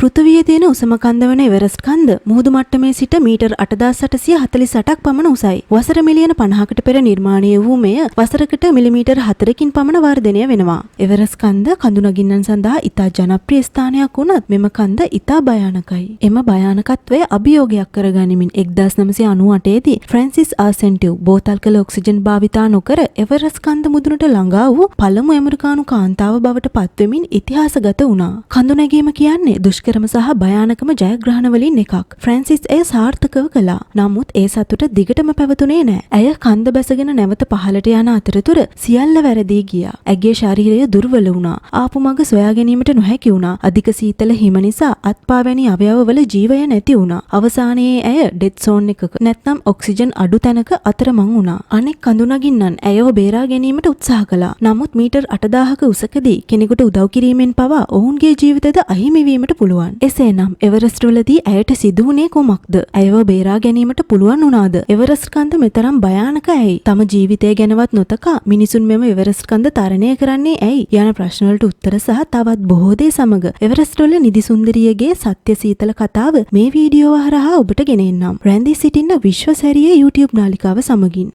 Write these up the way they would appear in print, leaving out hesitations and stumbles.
පෘථිවියේ තියෙන උසම කන්ද වන එවරස්ට් කන්ද මුහුදු මට්ටමේ සිට මීටර් 8848ක් පමණ උසයි. වසර මිලියන 50කට පෙර නිර්මාණය වූ මෙය වසරකට මිලිමීටර් 4කින් පමණ වර්ධනය වෙනවා. එවරස්ට් කන්ද කඳු නගින්නන් සඳහා ඉතා ජනප්‍රිය ස්ථානයක් වුණත් මෙම කන්ද ඉතා භයානකයි. එම භයානකත්වය අභියෝගයක් කරගනිමින් 1998 දී ෆ්‍රැන්සිස් ආසෙන්ටිව් බෝතල් කළ ඔක්සිජන් භාවිතා නොකර එවරස්ට් කන්ද මුදුනට ළඟා වූ පළමු ඇමරිකානු කාන්තාව බවට පත්වෙමින් ඉතිහාසගත වුණා. කඳු නැගීම කියන්නේ දුෂ්කරම සහ භයානකම ජයග්‍රහණ වලින් එකක්. ෆ්‍රැන්සිස් එය සාර්ථකව කළා. නමුත් ඒ සතුට දිගටම පැවතුනේ නැහැ. ඇය කන්ද බැසගෙන නැවත පහළට යන අතරතුර සියල්ල වැරදී ගියා. ඇගේ ශරීරය දුර්වල වුණා. ආපු මඟ සොයා ගැනීමට නොහැකි වුණා. අධික සීතල හිම නිසා අත්පා වැනි අවයවවල ජීවය නැති වුණා. අවසානයේ ඇය ඩෙත් සෝන් එකක නැත්නම් ඔක්සිජන් අඩු තැනක අතරමං වුණා. අනෙක් කඳු නගින්නන් ඇයව බේරා ගැනීමට උත්සාහ කළා. නමුත් මීටර් 8000ක උසකදී කෙනෙකුට උදව් කිරීමෙන් පවා ඔවුන්ගේ ජීවිතද අහිමි වීමට පුළුවන්. එසේනම් එවරස්ට් වලදී ඇයට සිදු වුණේ කුමක්ද? ඇයව බේරා ගැනීමට පුළුවන් වුණාද? එවරස්ට් කන්ද මෙතරම් භයානක ඇයි? තම ජීවිතය ගැනවත් නොතකා මිනිසුන් මෙම එවරස්ට් කන්ද තරණය කරන්නේ ඇයි? යන ප්‍රශ්න වලට උත්තර සහ තවත් බොහෝ දේ සමග එවරස්ට් වල නිදි සුන්දරියගේ සත්‍ය සීතල කතාව මේ වීඩියෝව හරහා ඔබට ගෙනෙන්නම්. රැඳී සිටින්න විශ්වසැරියේ YouTube නාලිකාව සමගින්.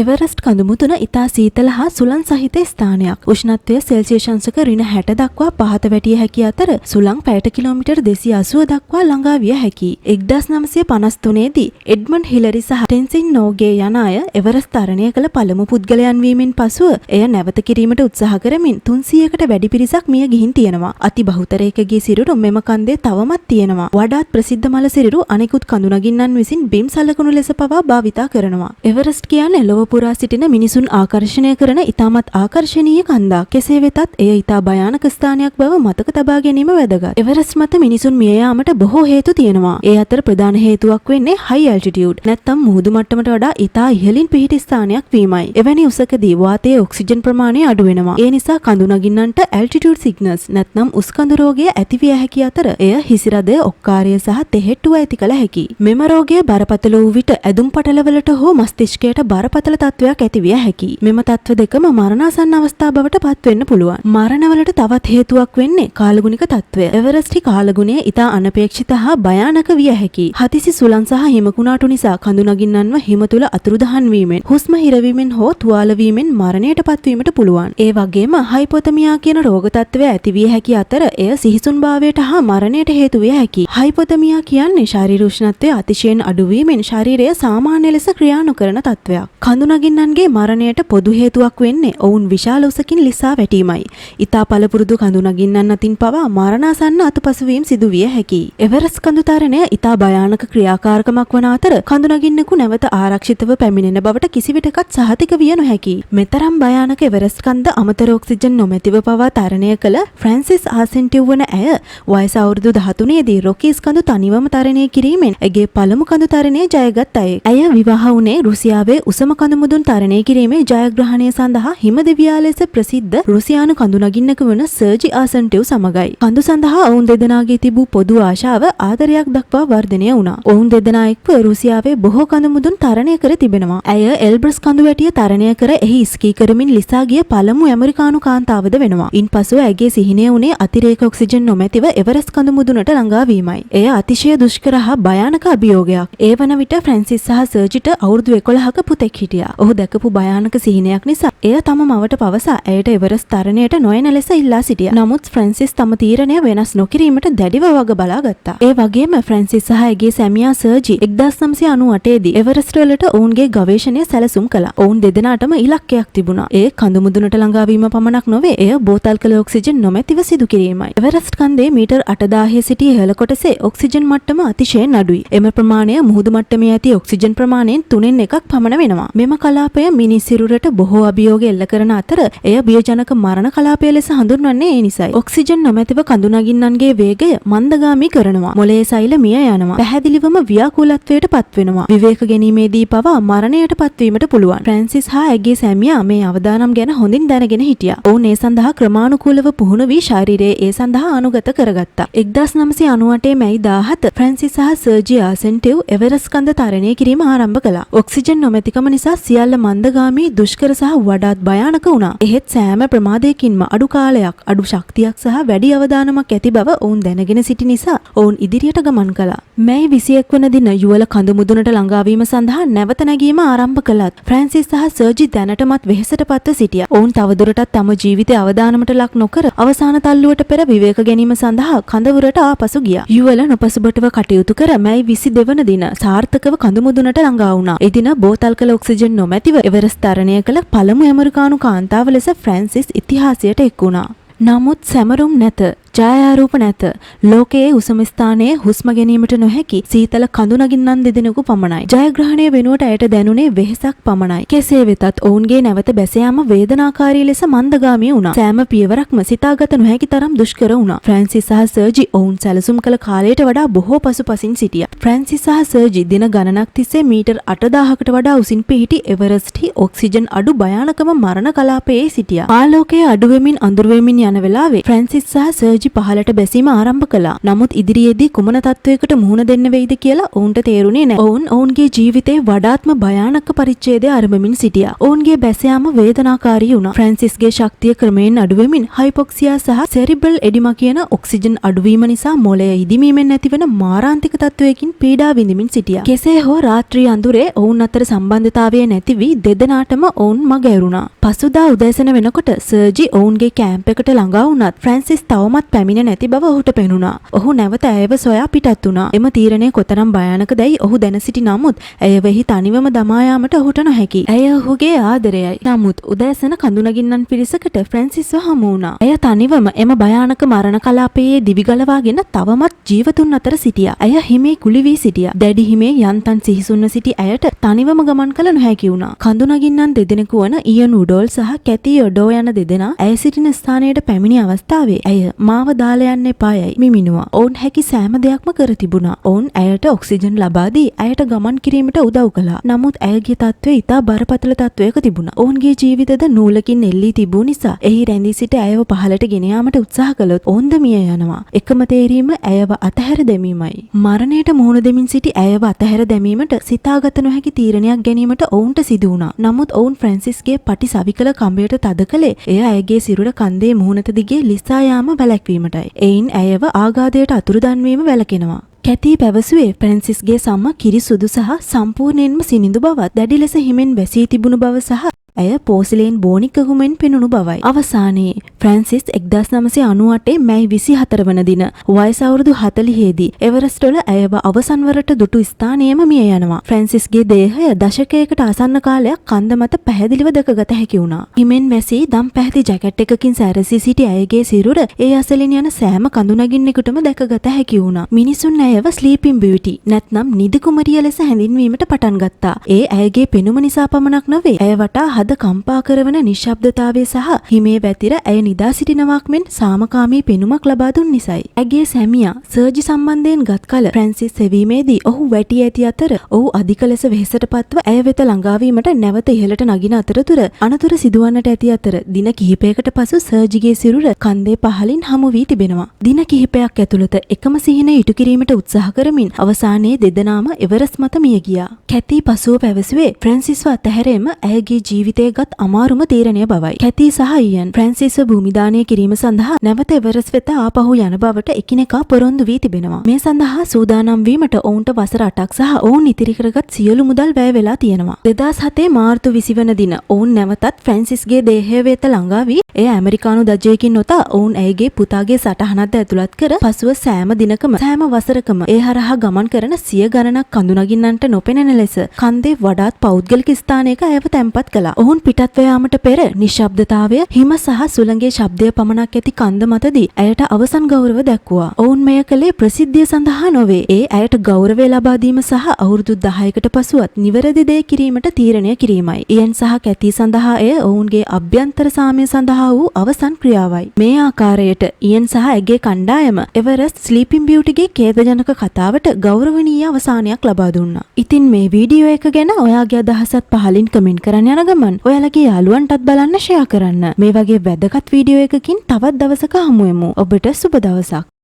එවරස්ට් කඳුමුදුන ඉතා සීතල හා සුළං සහිත ස්ථානයක්. උෂ්ණත්වය සෙල්සියස් අංශක -60 දක්වා පහත වැටිය හැකි අතර සුළං පැයට කිලෝමීටර් 280 දක්වා ළඟා විය හැකියි. 1953 දී එඩ්මන්ඩ් හිලරි සහ ටෙන්සින් නෝගේ යන අය එවරස්ට් තරණය කළ පළමු පුද්ගලයන් වීමෙන් පසුව එය නැවත කිරීමට උත්සාහ කරමින් 300කට වැඩි පිරිසක් මිය ගිහින් තියෙනවා. අති බහුතරයකගේ සිරුරු මෙම කන්දේ තවමත් තියෙනවා. වඩාත් ප්‍රසිද්ධ මල සිරුරු අනෙකුත් කඳු නගින්නන් විසින් බිම් සලකුණු ලෙස පවා භාවිතා කරනවා. එවරස්ට් කියන්නේ ලොව පුරා සිටින මිනිසුන් ආකර්ෂණය කරන ඉතාමත් ආකර්ශනීය කන්දක්. කෙසේ වෙතත් එය ඉතා භයානක ස්ථානයක් බව මතක තබා ගැනීම වැදගත්. එවරස්ට් මත මිනිසුන් මිය යාමට බොහෝ හේතු තියෙනවා. ඒ අතර ප්‍රධාන හේතුවක් වෙන්නේ හයි ඇල්ටිටියුඩ් නැත්නම් මුහුදු මට්ටමට වඩා ඉතා ඉහළින් පිහිටි ස්ථානයක් වීමයි. එවැනි උසකදී වාතයේ ඔක්සිජන් ප්‍රමාණය අඩු වෙනවා. ඒ නිසා කඳු නගින්නන්ට ඇල්ටිටියුඩ් සිග්නස් නැත්නම් උස්කඳු රෝගය ඇතිවිය හැකි අතර එය හිසිරදය ඔක්කාරය සහ තෙහෙට්ටුව ඇති කළ හැකියි. මෙම රෝගය බරපතල වූ විට ඇදුම් පටලවලට හෝ මස්තිෂ්කයට බරපතල තත්වයක් ඇතිවිය හැකියි. මෙම තත්ත්ව දෙකම මරණාසන්න අවස්ථා බවට පත් වෙන්න පුළුවන්. මරණවලට තවත් හේතුවක් වෙන්නේ කාලගුණික තත්වය. එවරස්ට් කාලගුණය ඉතා අනපේක්ෂිත හා භයානක විය හැකියි. හදිසි සුළං සහ හිමකුණාටු නිසා කඳු නගින්නන්ව හිම තුල අතුරුදහන් වීමෙන්, හුස්ම හිරවීමෙන් හෝ තුවාල වීමෙන් මරණයට පත්වීමට පුළුවන්. ඒ වගේම හයිපොතමියා කියන රෝග තත්ත්වය ඇතිවිය හැකි අතර එය සිහිසුන් භාවයට හා මරණයට හේතු විය හැකියි. හයිපොතමියා කියන්නේ ශරීර උෂ්ණත්වය අතිශයින් අඩු වීමෙන් ශරීරය සාමාන්‍ය ලෙස ක්‍රියා නොකරන තත්වයක්. කඳු නගින්නන්ගේ මරණයට පොදු හේතුවක් වෙන්නේ ඔවුන් විශාල උසකින් ලිසා වැටීමයි. ඉතා පළපුරුදු කඳු නගින්නන් අතින් පවා මරණාසන්න අතුපසුවීම් සිදු විය හැකියි. එවරස්ට් කඳු තරණය ඉතා භයානක ක්‍රියාකාරකමක් වන අතර කඳු නගින්නෙකු නැවත ආරක්ෂිතව පැමිණෙන බවට කිසිවිටකත් සහතික විය නොහැකියි. මෙතරම් භයානක එවරස්ට් කන්ද අමතර ඔක්සිජන් නොමැතිව පවා තරණය කළ ෆ්‍රැන්සිස් ආසෙන්ටිව් වන ඇය වයස අවුරුදු 13 දී රොකීස් කඳු තනිවම තරණය කිරීමෙන් ඇගේ පළමු කඳු තරණය ජයගත් අයෙක්. ඇය විවාහ වුණේ රුසියාවේ උසම කඳු මුදුන් තරණය කිරීමේ ජයග්‍රහණය සඳහා හිමදෙවියා ලෙස ප්‍රසිද්ධ රුසියානු කඳු නගින්නක වන සර්ජි ආසෙන්ටිව් සමගයි. කඳු සඳහා ඔවුන් දෙදෙනාගේ තිබූ පොදු ආශාව ආදරයක් දක්වා වර්ධනය වුණා. ඔවුන් දෙදෙනා එක්ව රුසියාවේ බොහෝ කඳු මුදුන් තරණය කර තිබෙනවා. ඇය එල්බ්‍රස් කඳු වැටිය තරණය කර එහි ස්කී කරමින් ලිසා ගිය පළමු ඇමරිකානු කාන්තාවද වෙනවා. ඉන්පසු ඇගේ සිහිනය වුණේ අතිරේක ඔක්සිජන් නොමැතිව එවරස්ට් කඳු මුදුනට ළඟා වීමයි. එය අතිශය දුෂ්කර හා භයානක අභියෝගයක්. ඒ වන විට ෆ්‍රැන්සිස් සහ සර්ජිට අවුරුදු 11ක පුතෙක් හිටියා. ඔහු දැකපු භයානක සිහිනයක් නිසා එය තම මවට පවසා ඇයට එවරස්ට් තරණයට නොයන ලෙස ඉල්ලා සිටියා. නමුත් ෆ්‍රැන්සිස් තම තීරණය වෙනස් නොකිරීමට දැඩිව වග බලා ගත්තා. ඒ වගේම ෆ්‍රැන්සිස් සහ ඇගේ සැමියා සර්ජි 1998 දී එවරස්ට් වලට ඔවුන්ගේ ගවේෂණය සැලසුම් කළා. ඔවුන් දෙදෙනාටම ඉලක්කයක් තිබුණා. ඒ කඳු මුදුනට ළඟා වීම පමණක් නොවේ, එය බෝතල් කළ ඔක්සිජන් නොමැතිව සිදු කිරීමයි. එවරස්ට් කන්දේ මීටර් 8000 සිටි ඉහළ කොටසේ ඔක්සිජන් මට්ටම අතිශයින් අඩුයි. එම ප්‍රමාණය මුහුදු මට්ටමේ ඇති ඔක්සිජන් ප්‍රමාණයෙන් 3න් 1ක් පමණ වෙනවා. මෙම කලාපය මිනිස් සිරුරට බොහෝ අභියෝග එල්ල කරන අතර එය බියජනක මරණ කලාපය ලෙස හඳුන්වන්නේ ඒ නිසයි. ඔක්සිජන් නොමැතිව කඳු නගින්නන්ගේ වේගය මන්දගාමී කරනවා. මොළයේ සෛල මිය යනවා. පැහැදිලිවම ව්‍යාකූලත්වයට පත් වෙනවා. විවේක ගැනීමේදී පවා මරණයට පත්වීමට පුළුවන්. ෆ්‍රැන්සිස් හා ඇගේ සැමියා මේ අවදානම් ගැන හොඳින් දැනගෙන හිටියා. ඔවුන් ඒ සඳහා ක්‍රමානුකූලව පුහුණු වී ශාරීරයේ ඒ සඳහා අනුගත කරගත්තා. 1998 මැයි 17 ෆ්‍රැන්සිස් සහ සර්ජි ආසෙන්ටිව් එවරස්ට් කන්ද තරණය කිරීම ආරම්භ කළා. ඔක්සිජන් නොමැතිකම නිසා සියල්ල මන්දගාමී දුෂ්කර සහ වඩාත් භයානක වුණා. එහෙත් සෑම ප්‍රමාදයකින්ම අඩු කාලයක්, අඩු ශක්තියක් සහ වැඩි අවදානමක් ඇති බව ඔවුන් දැනගෙන සිටි නිසා ඔවුන් ඉදිරියට ගමන් කළා. මැයි 21 වන දින යුවල කඳු මුදුනට ළඟාවීම සඳහා නැවත නැගීම ආරම්භ කළත් ෆ්‍රැන්සිස් සහ සර්ජි දැනටමත් වෙහෙසටපත්ව සිටියා. ඔවුන් තවදුරටත් තම ජීවිතය අවදානමට ලක් නොකර අවසාන තල්ලුවට පෙර විවේක ගැනීම සඳහා කඳවුරට ආපසු ගියා. යුවල නොපසුබටව කටයුතු කර මැයි 22 වන දින සාර්ථකව කඳු මුදුනට ළඟා වුණා. එදින බෝතල් කළ ඔක්සිජන් නොමැතිව එවරස්ට් තරණය කළ පළමු ඇමරිකානු කාන්තාව ලෙස ෆ්‍රැන්සිස් ඉතිහාසයට එක් වුණා. නමුත් සැමරුම් නැත, ඡායාරූප නැත. ලෝකයේ උසම ස්ථානයේ හුස්ම ගැනීමට නොහැකි සීතල කඳු නගින්නන් දෙදෙනෙකු පමණයි. ජයග්‍රහණය වෙනුවට ඇයට දැනුනේ වෙහෙසක් පමණයි. කෙසේ වෙතත් ඔවුන්ගේ නැවත බැස යාම වේදනාකාරී ලෙස මන්දගාමී වුණා. සෑම පියවරක්ම සිතාගත නොහැකි තරම් දුෂ්කර වුණා. ෆ්‍රැන්සිස් සහ සර්ජි ඔවුන් සැලසුම් කළ කාලයට වඩා බොහෝ පසුපසින් සිටියා. ෆ්‍රැන්සිස් සහ සර්ජි දින ගණනක් තිස්සේ මීටර් 8000කට වඩා උසින් පිහිටි එවරස්ට්හි ඔක්සිජන් අඩු භයානකම මරණ කලාපයේ සිටියා. ආලෝකය අඩු වෙමින් අඳුර වෙමින් යන වෙලාවේ ෆ්‍රැන්සිස් සහ සර්ජි පහළට බැසීම ආරම්භ කළා. නමුත් ඉදිරියේදී කුමන තත්වයකට මුහුණ දෙන්න වෙයිද කියලා ඔවුන්ට තේරුණේ නැහැ. ඔවුන් ඔවුන්ගේ ජීවිතේ වඩාත්ම භයානක පරිච්ඡේදය ආරම්භමින් සිටියා. ඔවුන්ගේ බැස යාම වේදනාකාරී වුණා. ෆ්‍රැන්සිස්ගේ ශක්තිය ක්‍රමයෙන් අඩු වෙමින් හයිපොක්සියා සහ සෙරිබ්‍රල් එඩිමා කියන ඔක්සිජන් අඩුවීම නිසා මොළය ඉදිමීමෙන් ඇතිවන මාරාන්තික තත්වයකින් පීඩා විඳිමින් සිටියා. කෙසේ හෝ රාත්‍රී අඳුරේ ඔවුන් අතර සම්බන්ධතාවය නැති වී දෙදෙනාටම ඔවුන් මග ඇරුණා. පසුදා උදෑසන වෙනකොට සර්ජි ඔවුන්ගේ කැම්ප් එකට ළඟා වුණත් ෆ්‍රැන්සිස් තවමත් පැමිණ නැති බව ඔහුට පෙනුණා. ඔහු නැවත ඇයව සොයා පිටත් වුණා. එම තීරණය කොතරම් භයානකදයි ඔහු දැන සිටි නමුත් ඇයවෙහි තනිවම දමා යාමට ඔහුට නොහැකි. ඇය ඔහුගේ ආදරයයි. නමුත් උදෑසන කඳුනගින්නන් පිරිසකට ෆ්‍රැන්සිස්ව හමු වුණා. ඇය තනිවම එම භයානක මරණ කලාපයේ දිවිගලවාගෙන තවමත් ජීවතුන් අතර සිටියා. ඇය හිමේ කුලි වී සිටියා. දැඩි හිමේ යන්තම් සිහිසුන්ව සිටි ඇයට තනිවම ගමන් කළ නොහැකි වුණා. කඳුනගින්නන් දෙදෙනෙකු වන ඉයන් උඩෝල් සහ කැති යොඩෝ යන දෙදෙනා ඇය සිටින ස්ථානයට පැමිණි අවස්ථාවේ ඇය මාව දාලා යන්න එපායයි මිමිනුවා. ඔවුන් හැකි සෑම දෙයක්ම කර තිබුණා. ඔවුන් ඇයට ඔක්සිජන් ලබා දී ඇයට ගමන් කිරීමට උදව් කළා. නමුත් ඇයගේ තත්ත්වය ඉතා බරපතල තත්වයක තිබුණා. ඔවුන්ගේ ජීවිතද නූලකින් එල්ලී තිබූ නිසා එහි රැඳී සිට ඇයව පහළට ගෙන යාමට උත්සාහ කළොත් ඔවුන්ද මිය යනවා. එකම තේරීම ඇයව අතහැර දැමීමයි. මරණයට මුහුණ දෙමින් සිටි ඇයව අතහැර දැමීමට සිතාගත නොහැකි තීරණයක් ගැනීමට ඔවුන්ට සිදු වුණා. නමුත් ඔවුන් ෆ්‍රැන්සිස්ගේ පටි සවිකල කඹයට තද කළේ එය ඇයගේ සිරුර කන්දේ මුහුණත දිගේ ලිසා යාම වැළැක්වීමටයි. එයින් ඇයව ආඝාතයට අතුරුදන් වීම වැළකෙනවා. කැති පැවසුවේ ෆ්‍රැන්සිස්ගේ සම කිරි සුදු සහ සම්පූර්ණයෙන්ම සිනිඳු බවත් දැඩි ලෙස හිමෙන් වැසී තිබුණු බව සහ ඇය පෝසිලේන් බෝනික්කකුමෙන් පෙනුණු බවයි. අවසානයේ ෆ්‍රැන්සිස් 1998 මැයි 24 වන දින වයස අවුරුදු 40 දී එවරස්ට් වල ඇයව අවසන්වරට දුටු ස්ථානයේම මිය යනවා. ෆ්‍රැන්සිස්ගේ දේහය දශකයකට ආසන්න කාලයක් කන්ද මත පැහැදිලිව දැකගත හැකි වුණා. හිමෙන් වැසී දම් පැහැති ජැකට් එකකින් සැරසී සිටි ඇයගේ සිරුර ඒ අසලින් යන සෑම කඳුනගින්නෙකුටම දැකගත හැකි වුණා. මිනිසුන් ඇයව ස්ලීපින් බියුටි නැත්නම් නිදි කුමරිය ලෙස හැඳින්වීමට පටන් ගත්තා. ඒ ඇයගේ පෙනුම නිසා පමණක් නොවේ. ඇය වටා හද කම්පා කරවන නිශ්ශබ්දතාවය සහ හිමේ වැතිර ඇය නිදා සිටිනවාක් මෙන් සාමකාමී පෙනුමක් ලබා දුන් නිසයි. ඇගේ සැමියා සර්ජි සම්බන්ධයෙන් ගත් කල ෆ්‍රැන්සිස් සෙවීමේදී ඔහු වැටි ඇති අතර ඔහු අධික ලෙස වෙහෙසටපත්ව ඇය වෙත ළඟාවීමට නැවත ඉහළට නගින අතරතුර අනතුර සිදුවන්නට ඇති අතර දින කිහිපයකට පසු සර්ජිගේ සිරුර කන්දේ පහලින් හමු වී තිබෙනවා. දින කිහිපයක් ඇතුළත එකම සිහින ඉටු කිරීමට උත්සාහ කරමින් අවසානයේ දෙදෙනාම එවරස්ට් මත මිය ගියා. කැති පසුව පැවසුවේ ෆ්‍රැන්සිස්ව අතහැරීම ඇයගේ ජීවිතයේ ගත් අමාරුම තීරණය බවයි. කැති සහ ඉයන් ෆ්‍රැන්සිස්ව භූමිදානය කිරීම සඳහා නැවත එවරස්ට් වෙත ආපහු යන බවට එකිනෙකා පොරොන්දු වී තිබෙනවා. මේ සඳහා සූදානම් වීමට ඔවුන්ට වසර 8ක් සහ ඔවුන් ඉතිරි කරගත් සියලු මුදල් වැය වෙලා තියෙනවා. 2007 මාර්තු 20 වන දින ඔවුන් නැවතත් ෆ්‍රැන්සිස්ගේ දේහය වෙත ළඟා වී එය ඇමරිකානු දජයකින් නොතා ඔවුන් ඇයගේ පුතාගේ සටහනක්ද ඇතුළත් කර පසුව සෑම දිනකම සෑම වසරකම ඒ හරහා ගමන් කරන සිය ගණනක් කඳුනගින්නන්ට නොපෙනෙන ලෙස කන්දේ වඩාත් පෞද්ගලික ස්ථානයක ඇයව තැන්පත් කළා. ඔවුන් පිටත්ව යාමට පෙර නිශ්ශබ්දතාවය හිම සහ සුළඟේ ශබ්දය පමණක් ඇති කන්ද මතදී ඇයට අවසන් ගෞරව දැක්වුවා. ඔවුන් මෙය කළේ ප්‍රසිද්ධිය සඳහා නොවේ. ඒ ඇයට ගෞරවය ලබා දීම සහ අවුරුදු 10කට පසුවත් නිවැරදි දේ කිරීමට තීරණය කිරීමයි. ඉයන් සහ කැති සඳහා එය ඔවුන්ගේ අභ්‍යන්තර සාමය සඳහා වූ අවසන් ක්‍රියාවයි. මේ ආකාරයට ඉයන් සහ ඇගේ කණ්ඩායම එවරස්ට් ස්ලීපින් බියුටිගේ ඛේදජනක කතාවට ගෞරවනීය අවසානයක් ලබා දුන්නා. ඉතින් මේ වීඩියෝ එක ගැන ඔයාගේ අදහසත් පහලින් කමෙන්ට් කරන්න යන ගමන් ඔයාලගේ යාළුවන්ටත් බලන්න ෂෙයා කරන්න. මේ වගේ වැදගත් වීඩියෝ එකකින් තවත් දවසක හමු වෙමු. ඔබට සුබ දවසක්.